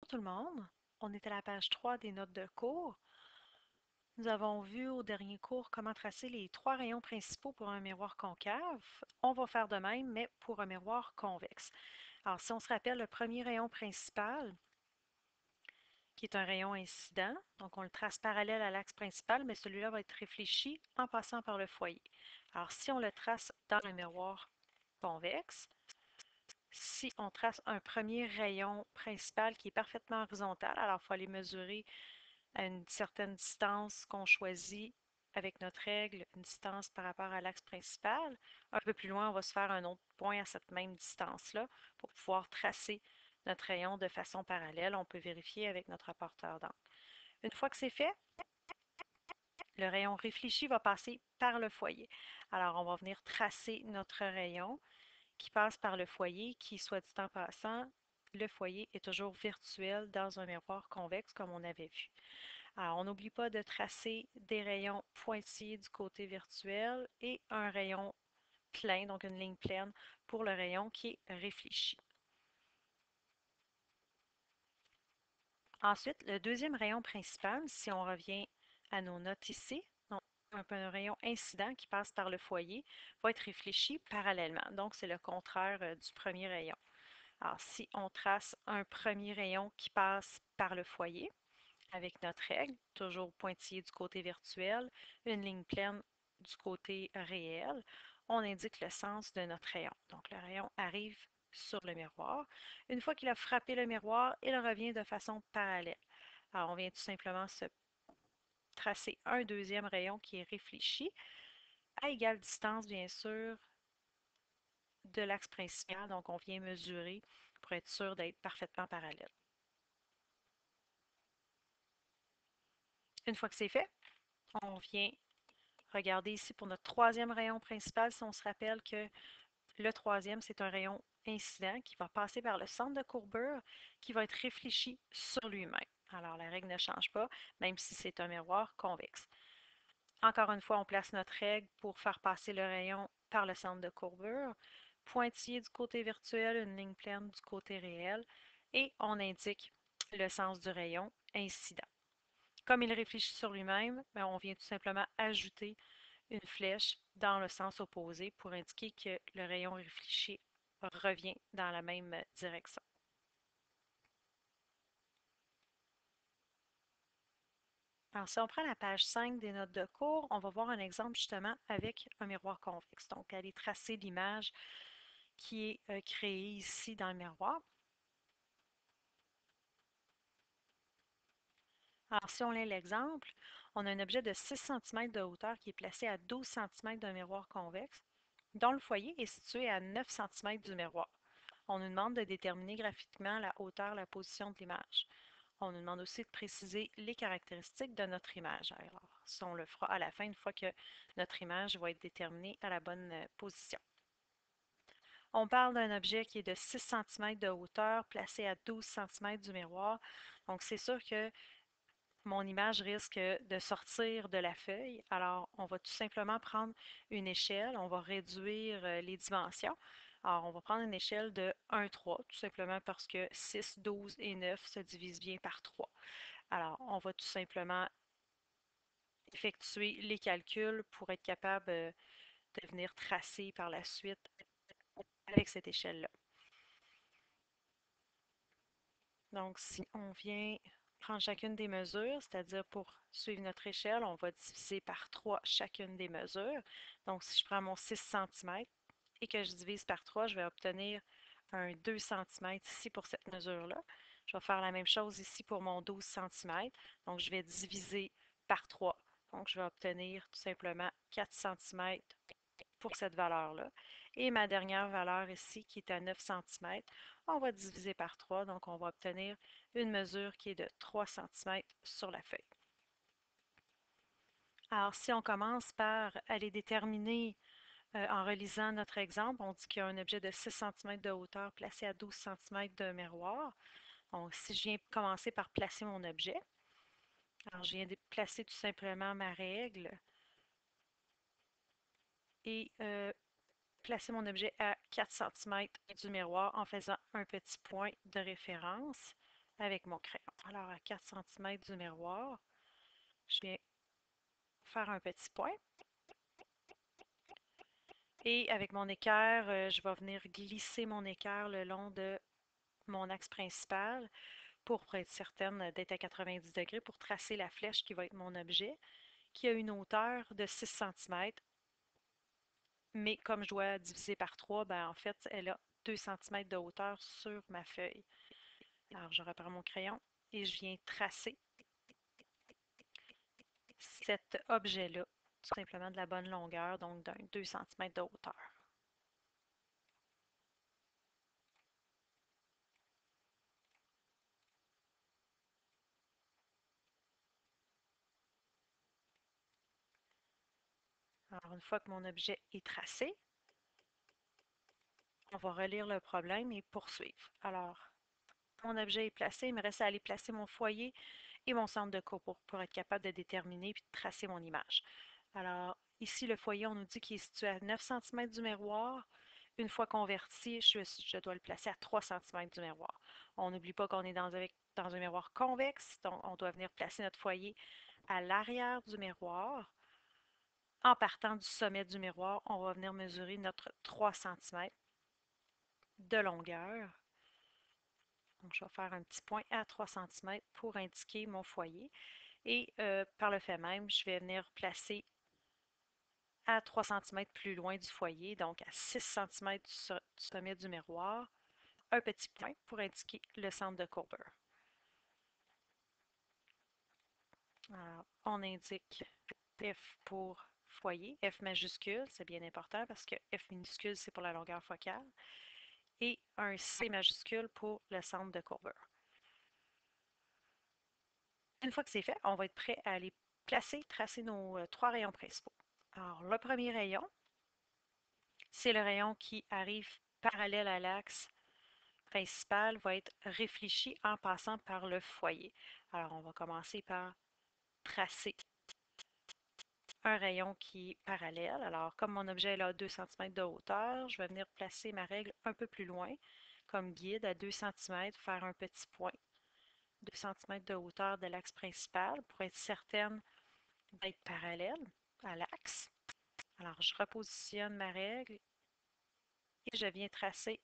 Tout le monde, on est à la page 3 des notes de cours. Nous avons vu au dernier cours comment tracer les trois rayons principaux pour un miroir concave. On va faire de même, mais pour un miroir convexe. Alors, si on se rappelle, le premier rayon principal, qui est un rayon incident, donc on le trace parallèle à l'axe principal, mais celui-là va être réfléchi en passant par le foyer. Alors, si on le trace dans le miroir convexe, si on trace un premier rayon principal qui est parfaitement horizontal, alors il faut aller mesurer à une certaine distance qu'on choisit avec notre règle, une distance par rapport à l'axe principal. Un peu plus loin, on va se faire un autre point à cette même distance-là pour pouvoir tracer notre rayon de façon parallèle. On peut vérifier avec notre rapporteur d'angle. Une fois que c'est fait, le rayon réfléchi va passer par le foyer. Alors, on va venir tracer notre rayon qui passe par le foyer, qui, soit dit en passant, le foyer est toujours virtuel dans un miroir convexe comme on avait vu. Alors, on n'oublie pas de tracer des rayons pointillés du côté virtuel et un rayon plein, donc une ligne pleine, pour le rayon qui est réfléchi. Ensuite, le deuxième rayon principal, si on revient à nos notes ici, donc un rayon incident qui passe par le foyer, va être réfléchi parallèlement. Donc, c'est le contraire du premier rayon. Alors, si on trace un premier rayon qui passe par le foyer, avec notre règle, toujours pointillé du côté virtuel, une ligne pleine du côté réel, on indique le sens de notre rayon. Donc le rayon arrive sur le miroir. Une fois qu'il a frappé le miroir, il revient de façon parallèle. Alors on vient tout simplement se tracer un deuxième rayon qui est réfléchi, à égale distance bien sûr de l'axe principal. Donc on vient mesurer pour être sûr d'être parfaitement parallèle. Une fois que c'est fait, on vient regarder ici pour notre troisième rayon principal, si on se rappelle que le troisième, c'est un rayon incident qui va passer par le centre de courbure qui va être réfléchi sur lui-même. Alors, la règle ne change pas, même si c'est un miroir convexe. Encore une fois, on place notre règle pour faire passer le rayon par le centre de courbure, pointillé du côté virtuel, une ligne pleine du côté réel, et on indique le sens du rayon incident. Comme il réfléchit sur lui-même, on vient tout simplement ajouter une flèche dans le sens opposé pour indiquer que le rayon réfléchi revient dans la même direction. Alors, si on prend la page 5 des notes de cours, on va voir un exemple justement avec un miroir convexe. Donc, aller tracer l'image qui est créée ici dans le miroir. Alors, si on lit l'exemple, on a un objet de 6 cm de hauteur qui est placé à 12 cm d'un miroir convexe, dont le foyer est situé à 9 cm du miroir. On nous demande de déterminer graphiquement la hauteur, la position de l'image. On nous demande aussi de préciser les caractéristiques de notre image. Alors, ça, on le fera à la fin, une fois que notre image va être déterminée à la bonne position. On parle d'un objet qui est de 6 cm de hauteur, placé à 12 cm du miroir. Donc, c'est sûr que mon image risque de sortir de la feuille. Alors, on va tout simplement prendre une échelle, on va réduire les dimensions. Alors, on va prendre une échelle de 1,3, tout simplement parce que 6, 12 et 9 se divisent bien par 3. Alors, on va tout simplement effectuer les calculs pour être capable de venir tracer par la suite avec cette échelle-là. Donc, si on vient prendre chacune des mesures, c'est-à-dire pour suivre notre échelle, on va diviser par 3 chacune des mesures. Donc, si je prends mon 6 cm et que je divise par 3, je vais obtenir un 2 cm ici pour cette mesure-là. Je vais faire la même chose ici pour mon 12 cm. Donc, je vais diviser par 3. Donc, je vais obtenir tout simplement 4 cm pour cette valeur-là. Et ma dernière valeur ici, qui est à 9 cm, on va diviser par 3, donc on va obtenir une mesure qui est de 3 cm sur la feuille. Alors, si on commence par aller déterminer en relisant notre exemple, on dit qu'il y a un objet de 6 cm de hauteur placé à 12 cm d'un miroir. Donc, si je viens commencer par placer mon objet, alors je viens de placer tout simplement ma règle et placer mon objet à 4 cm du miroir en faisant un petit point de référence. avec mon crayon. Alors, à 4 cm du miroir, je viens faire un petit point. Et avec mon équerre, je vais venir glisser mon équerre le long de mon axe principal pour être certaine d'être à 90 degrés pour tracer la flèche qui va être mon objet, qui a une hauteur de 6 cm. Mais comme je dois diviser par 3, ben en fait, elle a 2 cm de hauteur sur ma feuille. Alors, je reprends mon crayon et je viens tracer cet objet-là, tout simplement de la bonne longueur, donc d'un 2 cm de hauteur. Alors, une fois que mon objet est tracé, on va relire le problème et poursuivre. Alors, mon objet est placé, il me reste à aller placer mon foyer et mon centre de cours pour être capable de déterminer puis de tracer mon image. Alors, ici, le foyer, on nous dit qu'il est situé à 9 cm du miroir. Une fois converti, je dois le placer à 3 cm du miroir. On n'oublie pas qu'on est dans un miroir convexe, donc on doit venir placer notre foyer à l'arrière du miroir. En partant du sommet du miroir, on va venir mesurer notre 3 cm de longueur. Donc, je vais faire un petit point à 3 cm pour indiquer mon foyer. Et par le fait même, je vais venir placer à 3 cm plus loin du foyer, donc à 6 cm du sommet du miroir, un petit point pour indiquer le centre de courbure. Alors, on indique F pour foyer, F majuscule, c'est bien important parce que F minuscule, c'est pour la longueur focale, et un C majuscule pour le centre de courbure. Une fois que c'est fait, on va être prêt à aller tracer nos 3 rayons principaux. Alors, le premier rayon, c'est le rayon qui arrive parallèle à l'axe principal, va être réfléchi en passant par le foyer. Alors, on va commencer par tracer un rayon qui est parallèle. Alors, comme mon objet est là à 2 cm de hauteur, je vais venir placer ma règle un peu plus loin, comme guide à 2 cm, faire un petit point, 2 cm de hauteur de l'axe principal pour être certaine d'être parallèle à l'axe. Alors, je repositionne ma règle et je viens tracer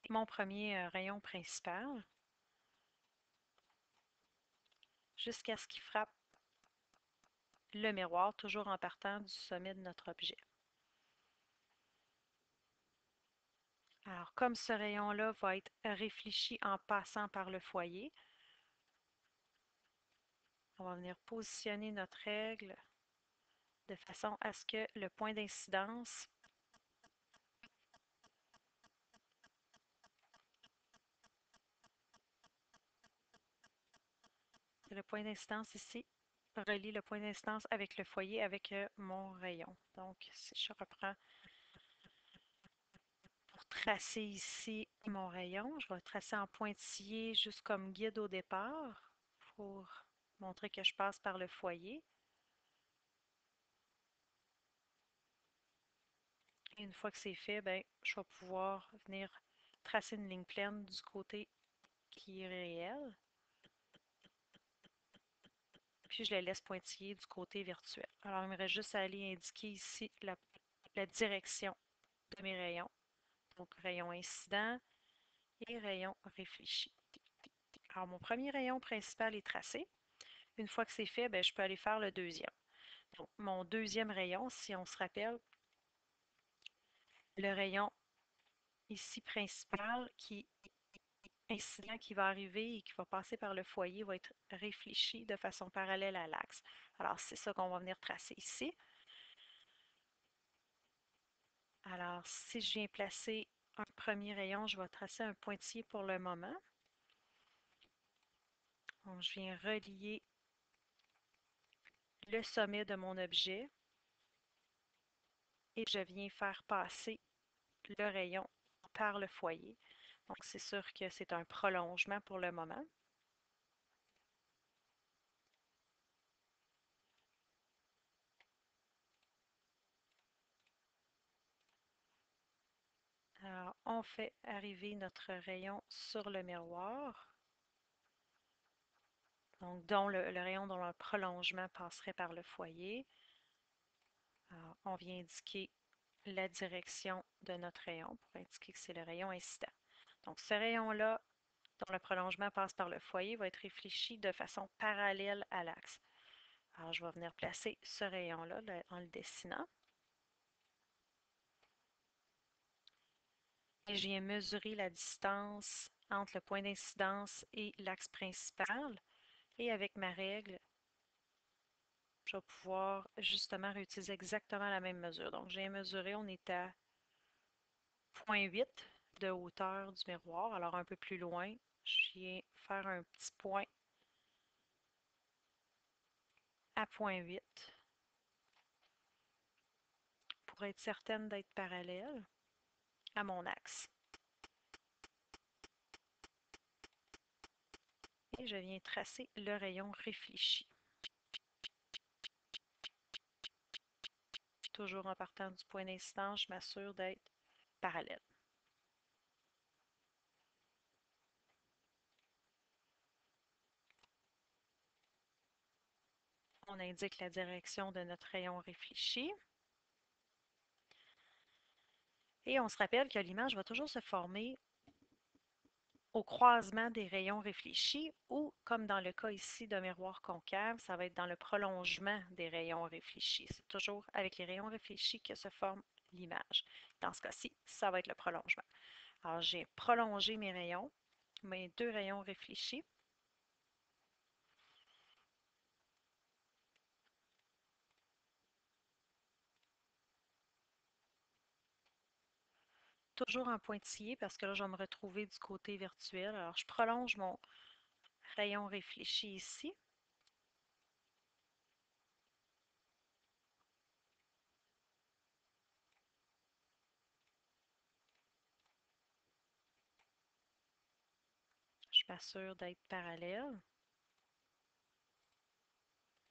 mon premier rayon principal jusqu'à ce qu'il frappe le miroir, toujours en partant du sommet de notre objet. Alors, comme ce rayon-là va être réfléchi en passant par le foyer, on va venir positionner notre règle de façon à ce que le point d'incidence ici relie le point d'incidence avec le foyer avec mon rayon. Donc, si je reprends pour tracer ici mon rayon, je vais tracer en pointillé juste comme guide au départ pour montrer que je passe par le foyer. Et une fois que c'est fait, ben, je vais pouvoir venir tracer une ligne pleine du côté qui est réel. Puis je les laisse pointiller du côté virtuel. Alors, il me reste juste à aller indiquer ici la direction de mes rayons. Donc, rayon incident et rayon réfléchi. Alors, mon premier rayon principal est tracé. Une fois que c'est fait, ben, je peux aller faire le deuxième. Donc, mon deuxième rayon, si on se rappelle, le rayon ici principal qui incident qui va arriver et qui va passer par le foyer va être réfléchi de façon parallèle à l'axe. Alors, c'est ça qu'on va venir tracer ici. Alors, si je viens placer un premier rayon, je vais tracer un pointillé pour le moment. Donc, je viens relier le sommet de mon objet et je viens faire passer le rayon par le foyer. Donc, c'est sûr que c'est un prolongement pour le moment. Alors, On fait arriver notre rayon sur le miroir, donc dont le rayon dont le prolongement passerait par le foyer. Alors, on vient indiquer la direction de notre rayon pour indiquer que c'est le rayon incident. Donc, ce rayon-là, dont le prolongement passe par le foyer, va être réfléchi de façon parallèle à l'axe. Alors, je vais venir placer ce rayon-là en le dessinant. Et je viens mesurer la distance entre le point d'incidence et l'axe principal. Et avec ma règle, je vais pouvoir justement réutiliser exactement la même mesure. Donc, j'ai mesuré, on est à 0,8 de hauteur du miroir. Alors, un peu plus loin, je viens faire un petit point à 0,8 pour être certaine d'être parallèle à mon axe. Et je viens tracer le rayon réfléchi. Toujours en partant du point d'incidence, je m'assure d'être parallèle. On indique la direction de notre rayon réfléchi. Et on se rappelle que l'image va toujours se former au croisement des rayons réfléchis ou, comme dans le cas ici d'un miroir concave, ça va être dans le prolongement des rayons réfléchis. C'est toujours avec les rayons réfléchis que se forme l'image. Dans ce cas-ci, ça va être le prolongement. Alors, j'ai prolongé mes rayons, mes deux rayons réfléchis. Toujours en pointillé parce que là, je vais me retrouver du côté virtuel. Alors, je prolonge mon rayon réfléchi ici. Je m'assure d'être parallèle.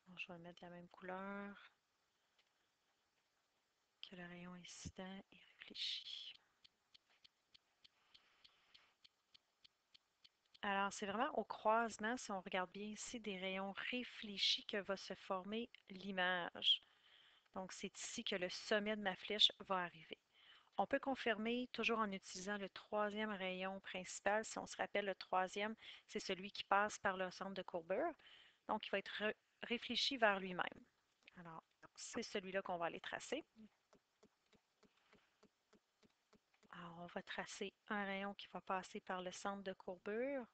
Donc, je vais mettre la même couleur que le rayon incident et réfléchi. Alors, c'est vraiment au croisement, si on regarde bien ici, des rayons réfléchis que va se former l'image. Donc, c'est ici que le sommet de ma flèche va arriver. On peut confirmer toujours en utilisant le troisième rayon principal. Si on se rappelle, le troisième, c'est celui qui passe par le centre de courbure. Donc, il va être réfléchi vers lui-même. Alors, c'est celui-là qu'on va aller tracer. Alors, on va tracer un rayon qui va passer par le centre de courbure.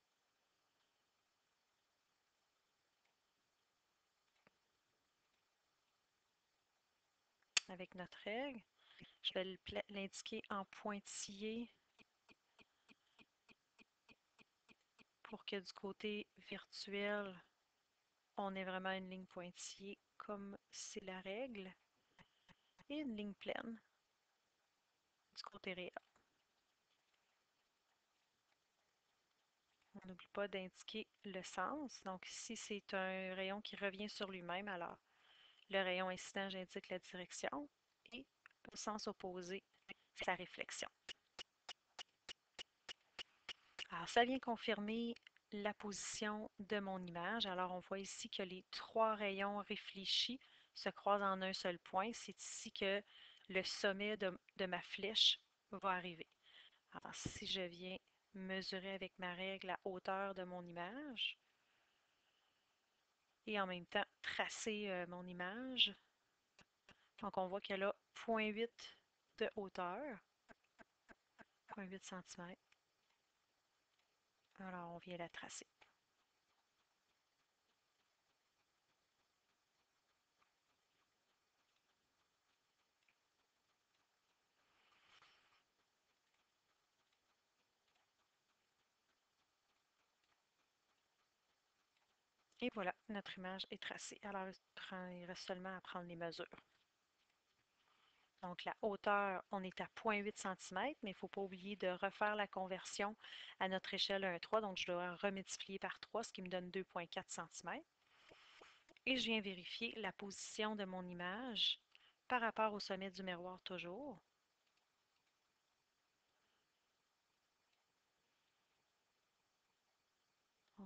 Avec notre règle. Je vais l'indiquer en pointillé pour que du côté virtuel, on ait vraiment une ligne pointillée comme c'est la règle et une ligne pleine du côté réel. On n'oublie pas d'indiquer le sens. Donc ici, c'est un rayon qui revient sur lui-même. Alors, le rayon incident, j'indique la direction et au sens opposé, sa réflexion. Alors, ça vient confirmer la position de mon image. Alors, on voit ici que les trois rayons réfléchis se croisent en un seul point. C'est ici que le sommet de ma flèche va arriver. Alors, si je viens mesurer avec ma règle la hauteur de mon image et en même temps tracer mon image, donc on voit qu'elle a 0,8 de hauteur, 0,8 cm. Alors, on vient la tracer. Et voilà, notre image est tracée. Alors, il reste seulement à prendre les mesures. Donc, la hauteur, on est à 0,8 cm, mais il ne faut pas oublier de refaire la conversion à notre échelle 1,3. Donc, je dois remultiplier par 3, ce qui me donne 2,4 cm. Et je viens vérifier la position de mon image par rapport au sommet du miroir toujours.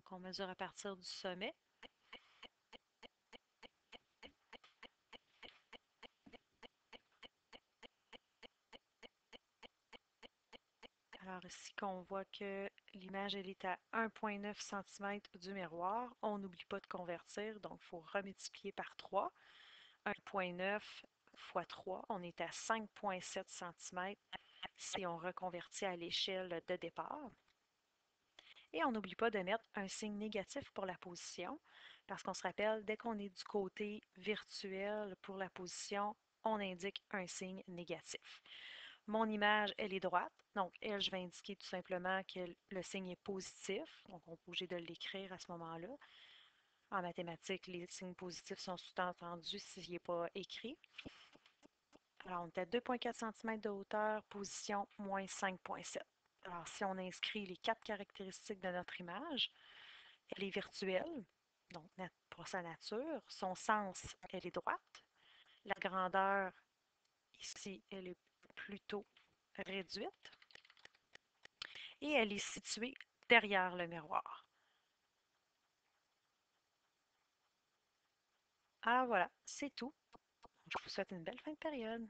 Donc, on mesure à partir du sommet. Alors ici, qu'on voit que l'image elle est à 1,9 cm du miroir. On n'oublie pas de convertir, donc il faut remultiplier par 3. 1,9 fois 3, on est à 5,7 cm si on reconvertit à l'échelle de départ. Et on n'oublie pas de mettre un signe négatif pour la position, parce qu'on se rappelle, dès qu'on est du côté virtuel pour la position, on indique un signe négatif. Mon image, elle est droite, donc elle, je vais indiquer tout simplement que le signe est positif, donc on est obligé de l'écrire à ce moment-là. En mathématiques, les signes positifs sont sous-entendus s'il n'est pas écrit. Alors, on est à 2,4 cm de hauteur, position moins 5,7. Alors, si on inscrit les 4 caractéristiques de notre image, elle est virtuelle, donc pour sa nature. Son sens, elle est droite. La grandeur, ici, elle est plutôt réduite. Et elle est située derrière le miroir. Ah voilà, c'est tout. Je vous souhaite une belle fin de période.